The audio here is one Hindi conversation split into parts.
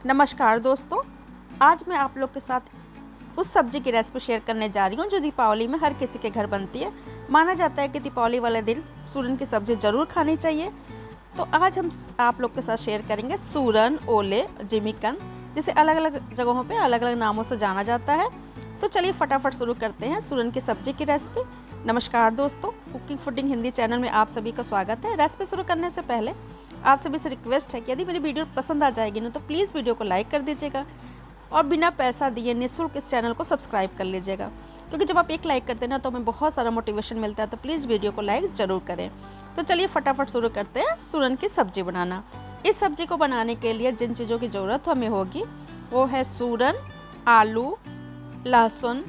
नमस्कार दोस्तों, आज मैं आप लोग के साथ उस सब्ज़ी की रेसिपी शेयर करने जा रही हूँ जो दीपावली में हर किसी के घर बनती है। माना जाता है कि दीपावली वाले दिन सूरन की सब्ज़ी ज़रूर खानी चाहिए। तो आज हम आप लोग के साथ शेयर करेंगे सूरन, ओले, जिमीकंद, जिसे अलग अलग जगहों पे अलग अलग नामों से जाना जाता है। तो चलिए फटाफट शुरू करते हैं सूरन की सब्ज़ी की रेसिपी। नमस्कार दोस्तों, कुकिंग फूडिंग हिंदी चैनल में आप सभी का स्वागत है। रेसिपी शुरू करने से पहले आप सभी से रिक्वेस्ट है कि यदि मेरी वीडियो पसंद आ जाएगी ना तो प्लीज़ वीडियो को लाइक कर दीजिएगा और बिना पैसा दिए निःशुल्क इस चैनल को सब्सक्राइब कर लीजिएगा, क्योंकि जब आप एक लाइक करते हैं ना तो हमें बहुत सारा मोटिवेशन मिलता है। तो प्लीज़ वीडियो को लाइक ज़रूर करें। तो चलिए फटाफट शुरू करते हैं सूरन की सब्ज़ी बनाना। इस सब्ज़ी को बनाने के लिए जिन चीज़ों की ज़रूरत हमें होगी वो है सूरन, आलू, लहसुन,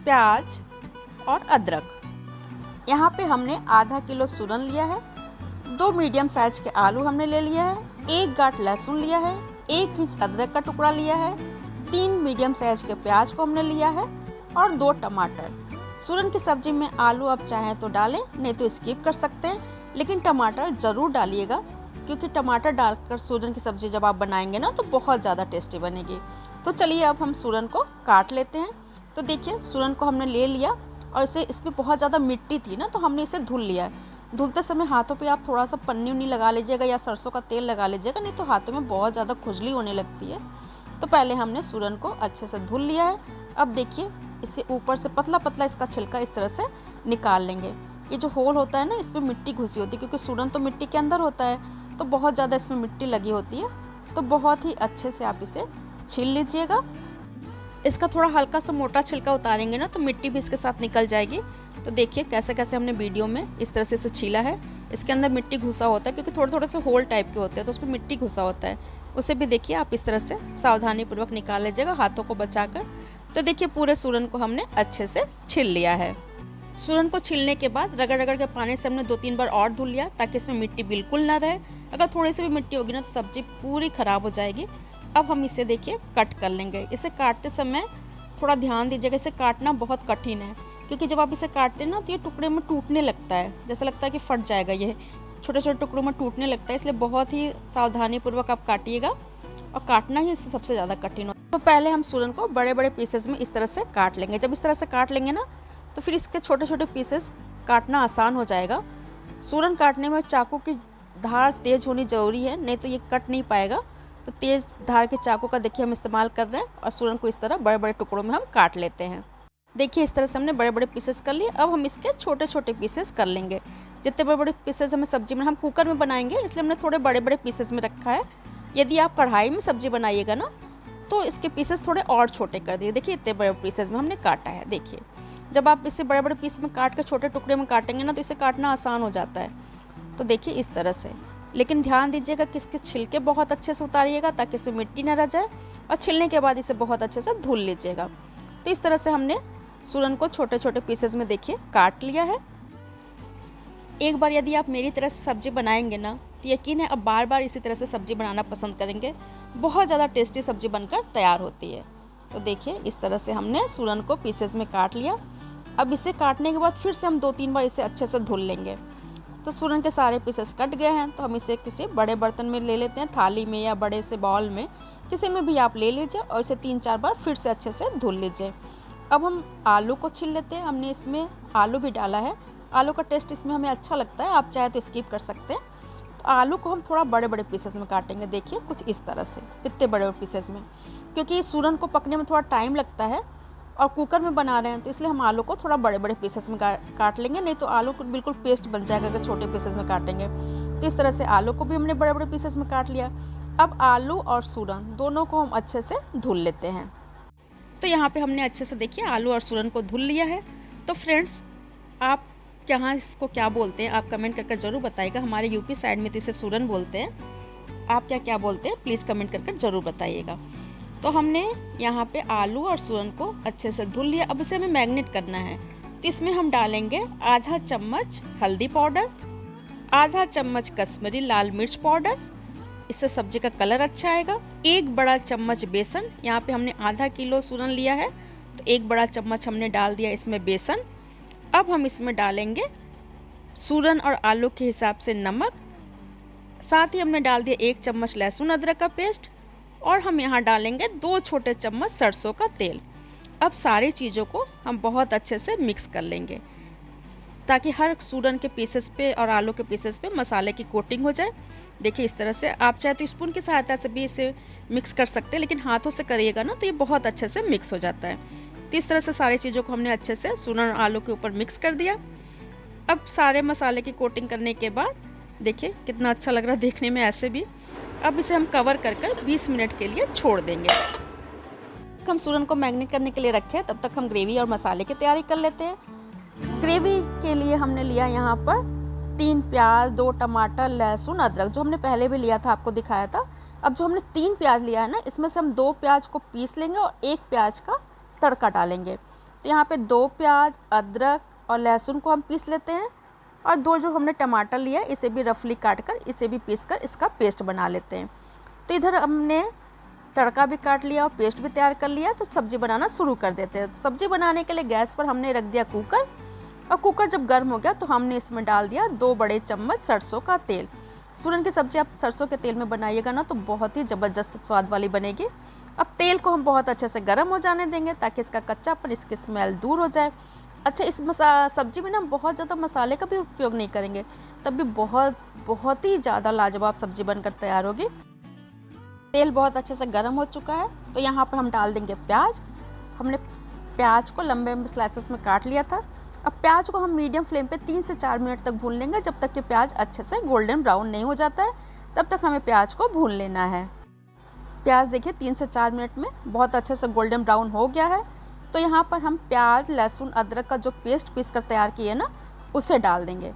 प्याज और अदरक। यहाँ पे हमने आधा किलो सूरन लिया है, 2 मीडियम साइज के आलू हमने ले लिया है, 1 गांठ लहसुन लिया है, 1 इंच अदरक का टुकड़ा लिया है, 3 मीडियम साइज के प्याज को हमने लिया है और 2 टमाटर। सूरन की सब्ज़ी में आलू आप चाहें तो डालें, नहीं तो स्किप कर सकते हैं, लेकिन टमाटर ज़रूर डालिएगा, क्योंकि टमाटर डालकर सूरन की सब्ज़ी जब आप बनाएंगे ना तो बहुत ज़्यादा टेस्टी बनेगी। तो चलिए अब हम सूरन को काट लेते हैं। तो देखिए सूरन को हमने ले लिया और इसमें बहुत ज़्यादा मिट्टी थी ना, तो हमने इसे धुल लिया है। धुलते समय हाथों पे आप थोड़ा सा पन्नी उन्नी लगा लीजिएगा या सरसों का तेल लगा लीजिएगा, नहीं तो हाथों में बहुत ज़्यादा खुजली होने लगती है। तो पहले हमने सूरन को अच्छे से धुल लिया है। अब देखिए इसे ऊपर से पतला पतला इसका छिलका इस तरह से निकाल लेंगे। ये जो होल होता है ना, इसमें मिट्टी घुसी होती है, क्योंकि सूरन तो मिट्टी के अंदर होता है, तो बहुत ज़्यादा इसमें मिट्टी लगी होती है। तो बहुत ही अच्छे से आप इसे छील लीजिएगा। इसका थोड़ा हल्का सा मोटा छिलका उतारेंगे ना तो मिट्टी भी इसके साथ निकल जाएगी। तो देखिए कैसे कैसे हमने वीडियो में इस तरह से इसे छीला है। इसके अंदर मिट्टी घुसा होता है, क्योंकि थोड़े थोड़े से होल टाइप के होते हैं, तो उसमें मिट्टी घुसा होता है। उसे भी देखिए आप इस तरह से सावधानी पूर्वक निकाल लीजिएगा, हाथों को बचाकर। तो देखिए पूरे सूरन को हमने अच्छे से छील लिया है। सूरन को छीलने के बाद रगड़ रगड़ के पानी से हमने 2-3 बार और धुल लिया, ताकि इसमें मिट्टी बिल्कुल ना रहे। अगर थोड़ी सी भी मिट्टी होगी ना तो सब्ज़ी पूरी ख़राब हो जाएगी। अब हम इसे देखिए कट कर लेंगे। इसे काटते समय थोड़ा ध्यान दीजिएगा, इसे काटना बहुत कठिन है, क्योंकि जब आप इसे काटते हैं ना तो ये टुकड़े में टूटने लगता है, जैसा लगता है कि फट जाएगा। ये छोटे छोटे टुकड़ों में टूटने लगता है, इसलिए बहुत ही सावधानी पूर्वक आप काटिएगा, और काटना ही इससे सबसे ज़्यादा कठिन होता है। तो पहले हम सूरन को बड़े बड़े पीसेस में इस तरह से काट लेंगे। जब इस तरह से काट लेंगे ना तो फिर इसके छोटे छोटे पीसेस काटना आसान हो जाएगा। सूरन काटने में चाकू की धार तेज़ होनी ज़रूरी है, नहीं तो ये कट नहीं पाएगा। तो तेज़ धार के चाकू का देखिए हम इस्तेमाल कर रहे हैं, और सूरन को इस तरह बड़े बड़े टुकड़ों में हम काट लेते हैं। देखिए इस तरह से हमने बड़े बड़े पीसेस कर लिए। अब हम इसके छोटे छोटे पीसेस कर लेंगे। जितने बड़े बड़े पीसेस हमें सब्जी में, हम कुकर में बनाएंगे इसलिए हमने थोड़े बड़े बड़े पीसेस में रखा है। यदि आप कढ़ाई में सब्जी बनाइएगा ना तो इसके पीसेस थोड़े और छोटे कर दिए। देखिए इतने बड़े पीसेस में हमने काटा है। देखिए जब आप इसे बड़े बड़े पीस में काट कर छोटे टुकड़े में काटेंगे ना तो इसे काटना आसान हो जाता है। तो देखिए इस तरह से, लेकिन ध्यान दीजिएगा कि इसके छिलके बहुत अच्छे से उतारिएगा, ताकि इसमें मिट्टी ना रह जाए, और छिलने के बाद इसे बहुत अच्छे से धुल लीजिएगा। तो इस तरह से हमने सूरन को छोटे छोटे पीसेस में देखिए काट लिया है। एक बार यदि आप मेरी तरह से सब्ज़ी बनाएंगे ना तो यकीन है अब बार बार इसी तरह से सब्ज़ी बनाना पसंद करेंगे। बहुत ज़्यादा टेस्टी सब्ज़ी बनकर तैयार होती है। तो देखिए इस तरह से हमने सूरन को पीसेस में काट लिया। अब इसे काटने के बाद फिर से हम 2-3 बार इसे अच्छे से धुल लेंगे। तो सूरन के सारे पीसेस कट गए हैं, तो हम इसे किसी बड़े बर्तन में ले लेते हैं, थाली में या बड़े से बाउल में, किसी में भी आप ले लीजिए, और इसे 3-4 बार फिर से अच्छे से धुल लीजिए। अब हम आलू को छील लेते हैं। हमने इसमें आलू भी डाला है। आलू का टेस्ट इसमें हमें अच्छा लगता है, आप चाहे तो स्किप कर सकते हैं। तो आलू को हम थोड़ा बड़े बड़े पीसेस में काटेंगे। देखिए कुछ इस तरह से, इतने बड़े बड़े पीसेस में, क्योंकि सूरन को पकने में थोड़ा टाइम लगता है और कुकर में बना रहे हैं, तो इसलिए हम आलू को थोड़ा बड़े बड़े पीसेस में काट लेंगे, नहीं तो आलू को बिल्कुल पेस्ट बन जाएगा अगर छोटे पीसेस में काटेंगे। तो इस तरह से आलू को भी हमने बड़े बड़े पीसेस में काट लिया। अब आलू और सूरन दोनों को हम अच्छे से धुल लेते हैं। तो यहाँ पे हमने अच्छे से देखिए आलू और सूरन को धुल लिया है। तो फ्रेंड्स, आप यहाँ इसको क्या बोलते हैं आप कमेंट करके ज़रूर बताइएगा। हमारे यूपी साइड में तो इसे सूरन बोलते हैं। आप क्या क्या बोलते हैं प्लीज़ कमेंट करके ज़रूर बताइएगा। तो हमने यहाँ पे आलू और सूरन को अच्छे से धुल लिया। अब इसे हमें मैरिनेट करना है। तो इसमें हम डालेंगे आधा चम्मच हल्दी पाउडर, आधा चम्मच कश्मीरी लाल मिर्च पाउडर, इससे सब्जी का कलर अच्छा आएगा। 1 बड़ा चम्मच बेसन, यहाँ पे हमने आधा किलो सूरन लिया है तो 1 बड़ा चम्मच हमने डाल दिया इसमें बेसन। अब हम इसमें डालेंगे सूरन और आलू के हिसाब से नमक, साथ ही हमने डाल दिया 1 चम्मच लहसुन अदरक का पेस्ट, और हम यहाँ डालेंगे 2 छोटे चम्मच सरसों का तेल। अब सारी चीज़ों को हम बहुत अच्छे से मिक्स कर लेंगे ताकि हर सूरन के पीसेस पे और आलू के पीसेस पे मसाले की कोटिंग हो जाए। देखिए इस तरह से, आप चाहे तो स्पून की सहायता से भी इसे मिक्स कर सकते हैं, लेकिन हाथों से करिएगा ना तो ये बहुत अच्छे से मिक्स हो जाता है। तो इस तरह से सारी चीज़ों को हमने अच्छे से सूरन और आलू के ऊपर मिक्स कर दिया। अब सारे मसाले की कोटिंग करने के बाद देखिए कितना अच्छा लग रहा है देखने में ऐसे भी। अब इसे हम कवर कर 20 मिनट के लिए छोड़ देंगे। हम सूरन को मैरिनेट करने के लिए रखे, तब तक हम ग्रेवी और मसाले की तैयारी कर लेते हैं। ग्रेवी के लिए हमने लिया यहाँ पर 3 प्याज, 2 टमाटर, लहसुन, अदरक, जो हमने पहले भी लिया था, आपको दिखाया था। अब जो हमने 3 प्याज लिया है ना, इसमें से हम 2 प्याज को पीस लेंगे और 1 प्याज का तड़का डालेंगे। तो यहाँ पे 2 प्याज, अदरक और लहसुन को हम पीस लेते हैं, और 2 जो हमने टमाटर लिया है इसे भी रफली काट कर इसे भी पीस कर इसका पेस्ट बना लेते हैं। तो इधर हमने तड़का भी काट लिया और पेस्ट भी तैयार कर लिया, तो सब्ज़ी बनाना शुरू कर देते हैं। तो सब्ज़ी बनाने के लिए गैस पर हमने रख दिया कुकर, और कुकर जब गर्म हो गया तो हमने इसमें डाल दिया 2 बड़े चम्मच सरसों का तेल। सूरन की सब्ज़ी आप सरसों के तेल में बनाइएगा ना तो बहुत ही ज़बरदस्त स्वाद वाली बनेगी। अब तेल को हम बहुत अच्छे से गर्म हो जाने देंगे ताकि इसका कच्चापन, इसकी स्मेल दूर हो जाए। अच्छा, इस सब्ज़ी में ना बहुत ज़्यादा मसाले का भी उपयोग नहीं करेंगे, तब भी बहुत ही ज़्यादा लाजवाब सब्ज़ी बनकर तैयार होगी। तेल बहुत अच्छे से गर्म हो चुका है, तो यहाँ पर हम डाल देंगे प्याज। हमने प्याज को लंबे स्लाइसेस में काट लिया था। अब प्याज को हम मीडियम फ्लेम पे 3 से 4 मिनट तक भून लेंगे, जब तक कि प्याज अच्छे से गोल्डन ब्राउन नहीं हो जाता है, तब तक हमें प्याज को भून लेना है। प्याज देखिए 3 से 4 मिनट में बहुत अच्छे से गोल्डन ब्राउन हो गया है। तो यहाँ पर हम प्याज, लहसुन, अदरक का जो पेस्ट पीस कर तैयार किए ना, उसे डाल देंगे।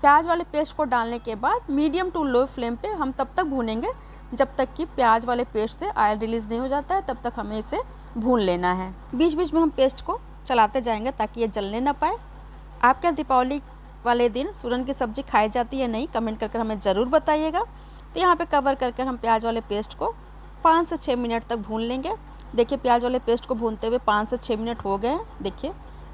प्याज वाले पेस्ट को डालने के बाद मीडियम टू लो फ्लेम पे हम तब तक भूनेंगे जब तक कि प्याज वाले पेस्ट से ऑयल रिलीज़ नहीं हो जाता है, तब तक हमें इसे भून लेना है। बीच बीच में हम पेस्ट को चलाते जाएंगे ताकि ये जलने ना पाए। आपके दीपावली वाले दिन सूरन की सब्ज़ी खाई जाती है नहीं, कमेंट करके हमें ज़रूर बताइएगा। तो यहाँ पे कवर करके हम प्याज वाले पेस्ट को 5 से 6 मिनट तक भून लेंगे। देखिए प्याज वाले पेस्ट को भूनते हुए 5 से 6 मिनट हो गए हैं। देखिए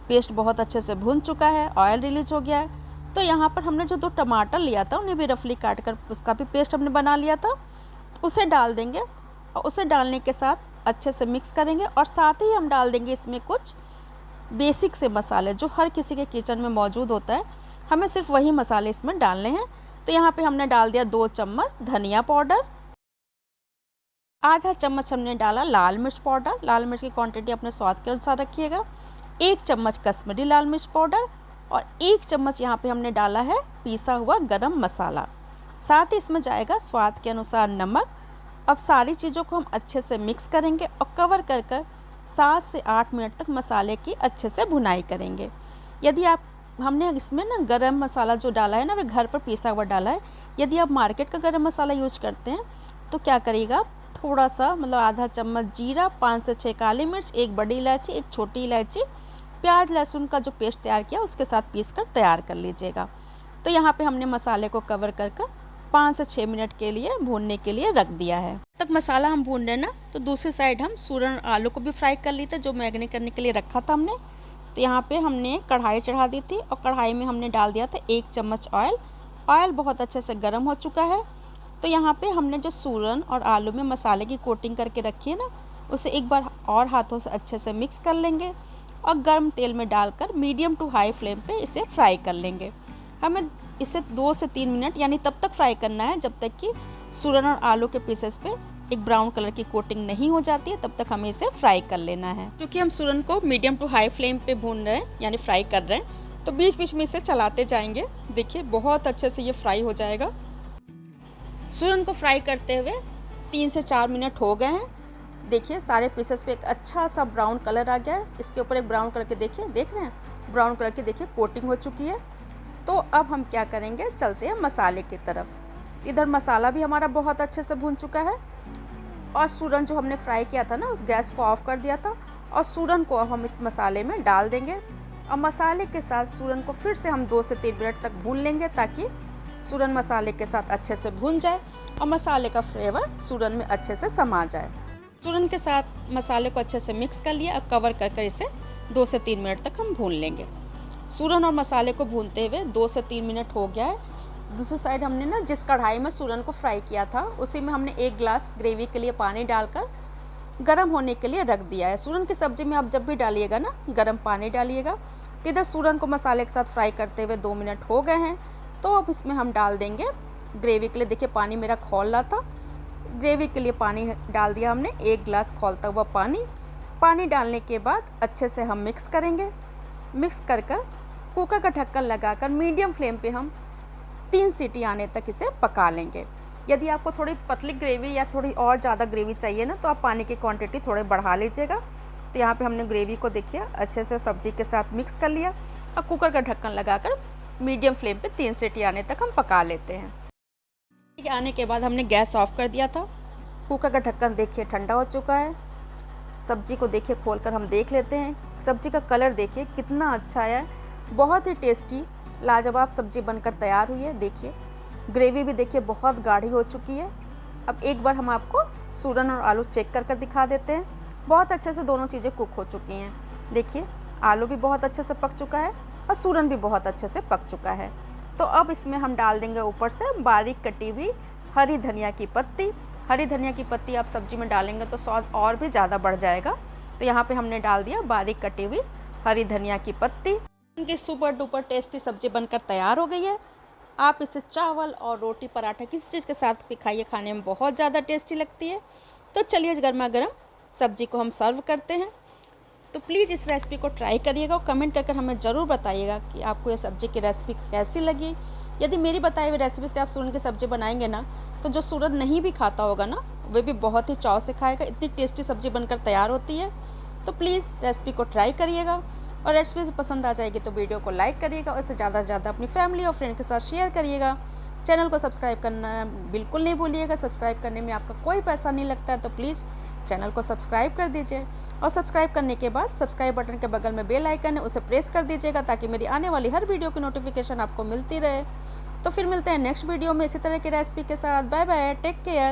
पेस्ट बहुत अच्छे से भून चुका है, ऑयल रिलीज हो गया है। तो यहाँ पर हमने जो 2 टमाटर लिया था उन्हें भी रफली काट कर उसका भी पेस्ट हमने बना लिया था, उसे डाल देंगे और उसे डालने के साथ अच्छे से मिक्स करेंगे। और साथ ही हम डाल देंगे इसमें कुछ बेसिक से मसाले जो हर किसी के किचन में मौजूद होता है, हमें सिर्फ वही मसाले इसमें डालने हैं। तो यहाँ पे हमने डाल दिया 2 चम्मच धनिया पाउडर, आधा चम्मच हमने डाला लाल मिर्च पाउडर, लाल मिर्च की क्वांटिटी अपने स्वाद के अनुसार रखिएगा, 1 चम्मच कश्मीरी लाल मिर्च पाउडर, और 1 चम्मच यहाँ पे हमने डाला है पीसा हुआ गरम मसाला। साथ ही इसमें जाएगा स्वाद के अनुसार नमक। अब सारी चीज़ों को हम अच्छे से मिक्स करेंगे और कवर कर 7 से 8 मिनट तक मसाले की अच्छे से भुनाई करेंगे। यदि आप, हमने इसमें ना गरम मसाला जो डाला है ना वह घर पर पीसा हुआ डाला है। यदि आप मार्केट का गरम मसाला यूज करते हैं तो क्या करिएगा, थोड़ा सा मतलब आधा चम्मच जीरा, 5 से 6 काली मिर्च, 1 बड़ी इलायची, 1 छोटी इलायची, प्याज लहसुन का जो पेस्ट तैयार किया उसके साथ पीस कर तैयार कर लीजिएगा। तो यहाँ पे हमने मसाले को कवर कर 5 से 6 मिनट के लिए भूनने के लिए रख दिया है। तक मसाला हम भून रहे ना, तो दूसरी साइड हम सूरन आलू को भी फ्राई कर ली थी जो मैरिनेट करने के लिए रखा था हमने। तो यहाँ पे हमने कढ़ाई चढ़ा दी थी और कढ़ाई में हमने डाल दिया था 1 चम्मच ऑयल। ऑयल बहुत अच्छे से गर्म हो चुका है। तो यहाँ पे हमने जो सूरन और आलू में मसाले की कोटिंग करके रखी है ना, उसे एक बार और हाथों से अच्छे से मिक्स कर लेंगे और गर्म तेल में डालकर मीडियम टू हाई फ्लेम पे इसे फ्राई कर लेंगे। हमें इसे 2 से 3 मिनट यानी तब तक फ्राई करना है जब तक कि सूरन और आलू के पीसेस पे एक ब्राउन कलर की कोटिंग नहीं हो जाती है, तब तक हमें इसे फ्राई कर लेना है। क्योंकि हम सूरन को मीडियम टू हाई फ्लेम पे भून रहे हैं यानी फ्राई कर रहे हैं, तो बीच बीच में इसे चलाते जाएंगे। देखिए बहुत अच्छे से ये फ्राई हो जाएगा। सूरन को फ्राई करते हुए 3 से 4 मिनट हो गए हैं। देखिए सारे पीसेस पे एक अच्छा सा ब्राउन कलर आ गया है। इसके ऊपर एक ब्राउन कलर के देख रहे हैं ब्राउन कलर की देखिए कोटिंग हो चुकी है। तो अब हम क्या करेंगे, चलते हैं मसाले की तरफ। इधर मसाला भी हमारा बहुत अच्छे से भून चुका है और सूरन जो हमने फ्राई किया था ना, उस गैस को ऑफ कर दिया था और सूरन को अब हम इस मसाले में डाल देंगे और मसाले के साथ सूरन को फिर से हम 2 से 3 मिनट तक भून लेंगे ताकि सूरन मसाले के साथ अच्छे से भून जाए और मसाले का फ्लेवर सूरन में अच्छे से समा जाए। सूरन के साथ मसाले को अच्छे से मिक्स कर लिया और कवर कर इसे 2 से 3 मिनट तक हम भून लेंगे। सूरन और मसाले को भूनते हुए 2 से 3 मिनट हो गया है। दूसरी साइड हमने ना जिस कढ़ाई में सूरन को फ्राई किया था उसी में हमने 1 गिलास ग्रेवी के लिए पानी डालकर गरम होने के लिए रख दिया है। सूरन की सब्ज़ी में आप जब भी डालिएगा ना गरम पानी डालिएगा। इधर सूरन को मसाले के साथ फ्राई करते हुए 2 मिनट हो गए हैं, तो अब इसमें हम डाल देंगे ग्रेवी के लिए। देखिए पानी मेरा खौल रहा था, ग्रेवी के लिए पानी डाल दिया हमने 1 गिलास खौलता हुआ पानी। पानी डालने के बाद अच्छे से हम मिक्स करेंगे। मिक्स कर कुकर का ढक्कन लगाकर मीडियम फ्लेम पे हम 3 सीटी आने तक इसे पका लेंगे। यदि आपको थोड़ी पतली ग्रेवी या थोड़ी और ज़्यादा ग्रेवी चाहिए ना तो आप पानी की क्वांटिटी थोड़े बढ़ा लीजिएगा। तो यहाँ पे हमने ग्रेवी को देखिए अच्छे से सब्जी के साथ मिक्स कर लिया और कुकर का ढक्कन लगाकर मीडियम फ्लेम पे 3 सीटी आने तक हम पका लेते हैं। आने के बाद हमने गैस ऑफ कर दिया था। कुकर का ढक्कन देखिए ठंडा हो चुका है। सब्जी को देखिए खोलकर हम देख लेते हैं। सब्जी का कलर देखिए कितना अच्छा है, बहुत ही टेस्टी लाजवाब सब्जी बनकर तैयार हुई है। देखिए ग्रेवी भी देखिए बहुत गाढ़ी हो चुकी है। अब एक बार हम आपको सूरन और आलू चेक कर दिखा देते हैं। बहुत अच्छे से दोनों चीज़ें कुक हो चुकी हैं। देखिए आलू भी बहुत अच्छे से पक चुका है और सूरन भी बहुत अच्छे से पक चुका है। तो अब इसमें हम डाल देंगे ऊपर से बारीक कटी हुई हरी धनिया की पत्ती। हरी धनिया की पत्ती आप सब्जी में डालेंगे तो स्वाद और भी ज़्यादा बढ़ जाएगा। तो यहाँ पे हमने डाल दिया बारीक कटी हुई हरी धनिया की पत्ती। इनकी सुपर डुपर टेस्टी सब्जी बनकर तैयार हो गई है। आप इसे चावल और रोटी पराठा किसी चीज़ के साथ भी खाइए, खाने में बहुत ज़्यादा टेस्टी लगती है। तो चलिए गर्मा गर्म सब्जी को हम सर्व करते हैं। तो प्लीज़ इस रेसिपी को ट्राई करिएगा और कमेंट करके हमें ज़रूर बताइएगा कि आपको ये सब्ज़ी की रेसिपी कैसी लगी। यदि मेरी बताई हुई रेसिपी से आप सूरन की सब्ज़ी बनाएंगे ना तो जो सूरन नहीं भी खाता होगा ना वे भी बहुत ही चाव से खाएगा। इतनी टेस्टी सब्ज़ी बनकर तैयार होती है। तो प्लीज़ रेसिपी को ट्राई करिएगा और रेसिपी पसंद आ जाएगी तो वीडियो को लाइक करिएगा और इसे ज़्यादा से ज़्यादा अपनी फैमिली और फ्रेंड के साथ शेयर करिएगा। चैनल को सब्सक्राइब करना बिल्कुल नहीं भूलिएगा। सब्सक्राइब करने में आपका कोई पैसा नहीं लगता है, तो प्लीज़ चैनल को सब्सक्राइब कर दीजिए। और सब्सक्राइब करने के बाद सब्सक्राइब बटन के बगल में बेल आइकन है, उसे प्रेस कर दीजिएगा ताकि मेरी आने वाली हर वीडियो की नोटिफिकेशन आपको मिलती रहे। तो फिर मिलते हैं नेक्स्ट वीडियो में इसी तरह की रेसिपी के साथ। Bye bye, take care.